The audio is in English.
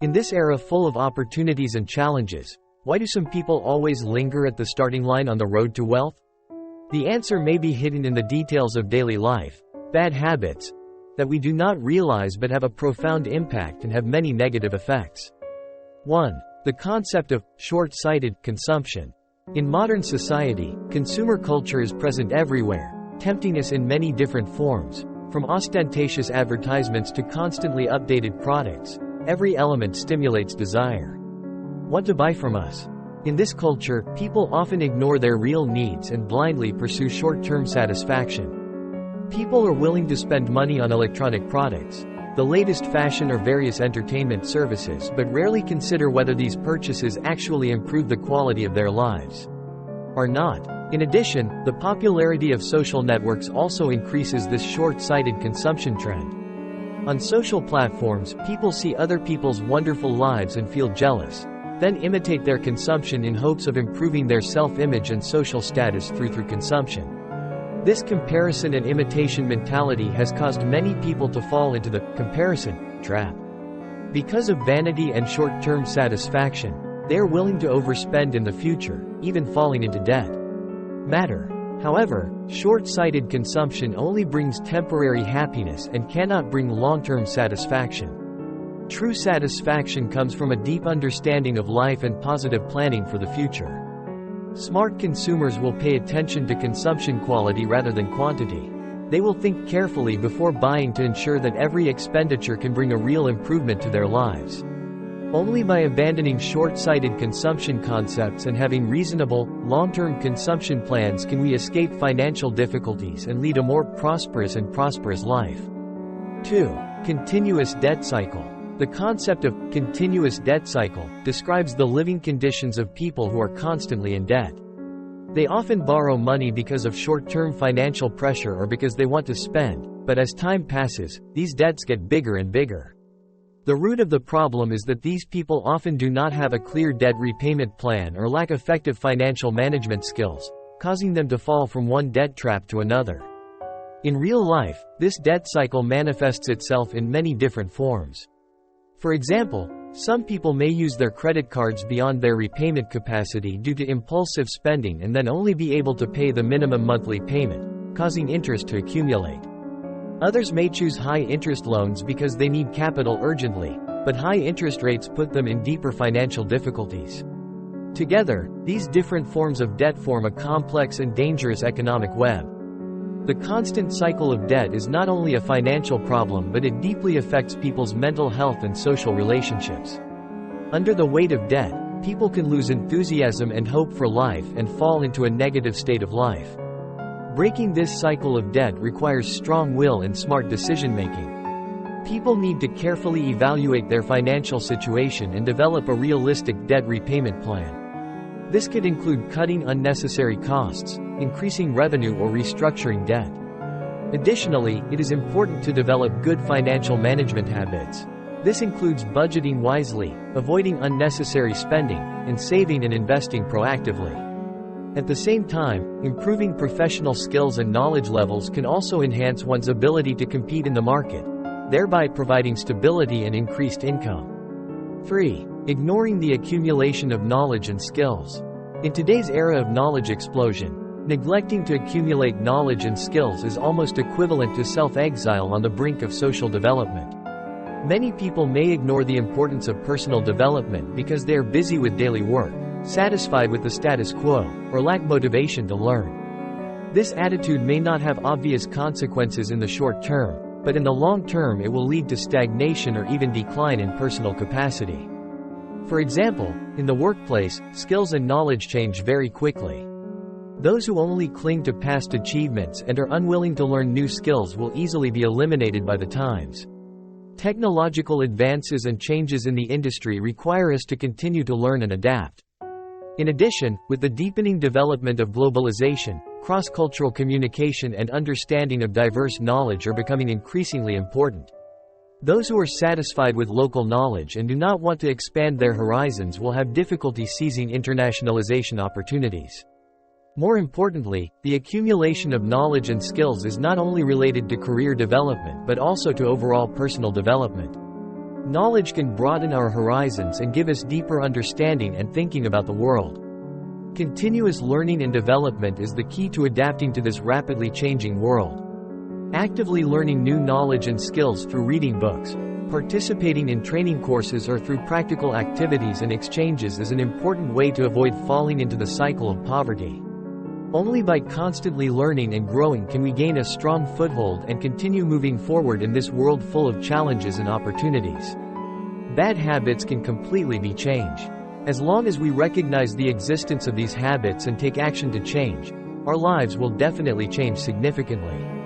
In this era full of opportunities and challenges, why do some people always linger at the starting line on the road to wealth? The answer may be hidden in the details of daily life, bad habits that we do not realize but have a profound impact and have many negative effects. 1. The concept of short-sighted consumption. In modern society, consumer culture is present everywhere, tempting us in many different forms, from ostentatious advertisements to constantly updated products. Every element stimulates desire. What to buy from us? In this culture, people often ignore their real needs and blindly pursue short-term satisfaction. People are willing to spend money on electronic products, the latest fashion or various entertainment services, but rarely consider whether these purchases actually improve the quality of their lives or not. In addition, the popularity of social networks also increases this short-sighted consumption trend. On social platforms, people see other people's wonderful lives and feel jealous, then imitate their consumption in hopes of improving their self-image and social status through consumption. This comparison and imitation mentality has caused many people to fall into the comparison trap. Because of vanity and short-term satisfaction, they are willing to overspend in the future, even falling into debt. However, short-sighted consumption only brings temporary happiness and cannot bring long-term satisfaction. True satisfaction comes from a deep understanding of life and positive planning for the future. Smart consumers will pay attention to consumption quality rather than quantity. They will think carefully before buying to ensure that every expenditure can bring a real improvement to their lives. Only by abandoning short-sighted consumption concepts and having reasonable, long-term consumption plans can we escape financial difficulties and lead a more prosperous life. 2. Continuous debt cycle. The concept of continuous debt cycle describes the living conditions of people who are constantly in debt. They often borrow money because of short-term financial pressure or because they want to spend, but as time passes, these debts get bigger and bigger. The root of the problem is that these people often do not have a clear debt repayment plan or lack effective financial management skills, causing them to fall from one debt trap to another. In real life, this debt cycle manifests itself in many different forms. For example, some people may use their credit cards beyond their repayment capacity due to impulsive spending and then only be able to pay the minimum monthly payment, causing interest to accumulate. Others may choose high-interest loans because they need capital urgently, but high interest rates put them in deeper financial difficulties. Together, these different forms of debt form a complex and dangerous economic web. The constant cycle of debt is not only a financial problem but it deeply affects people's mental health and social relationships. Under the weight of debt, people can lose enthusiasm and hope for life and fall into a negative state of life. Breaking this cycle of debt requires strong will and smart decision-making. People need to carefully evaluate their financial situation and develop a realistic debt repayment plan. This could include cutting unnecessary costs, increasing revenue or restructuring debt. Additionally, it is important to develop good financial management habits. This includes budgeting wisely, avoiding unnecessary spending, and saving and investing proactively. At the same time, improving professional skills and knowledge levels can also enhance one's ability to compete in the market, thereby providing stability and increased income. 3. Ignoring the accumulation of knowledge and skills. In today's era of knowledge explosion, neglecting to accumulate knowledge and skills is almost equivalent to self-exile on the brink of social development. Many people may ignore the importance of personal development because they are busy with daily work, satisfied with the status quo, or lack motivation to learn. This attitude may not have obvious consequences in the short term, but in the long term it will lead to stagnation or even decline in personal capacity. For example, in the workplace, skills and knowledge change very quickly. Those who only cling to past achievements and are unwilling to learn new skills will easily be eliminated by the times. Technological advances and changes in the industry require us to continue to learn and adapt. In addition, with the deepening development of globalization, cross-cultural communication and understanding of diverse knowledge are becoming increasingly important. Those who are satisfied with local knowledge and do not want to expand their horizons will have difficulty seizing internationalization opportunities. More importantly, the accumulation of knowledge and skills is not only related to career development but also to overall personal development. Knowledge can broaden our horizons and give us deeper understanding and thinking about the world. Continuous learning and development is the key to adapting to this rapidly changing world. Actively learning new knowledge and skills through reading books, participating in training courses or through practical activities and exchanges is an important way to avoid falling into the cycle of poverty. Only by constantly learning and growing can we gain a strong foothold and continue moving forward in this world full of challenges and opportunities. Bad habits can completely be changed. As long as we recognize the existence of these habits and take action to change, our lives will definitely change significantly.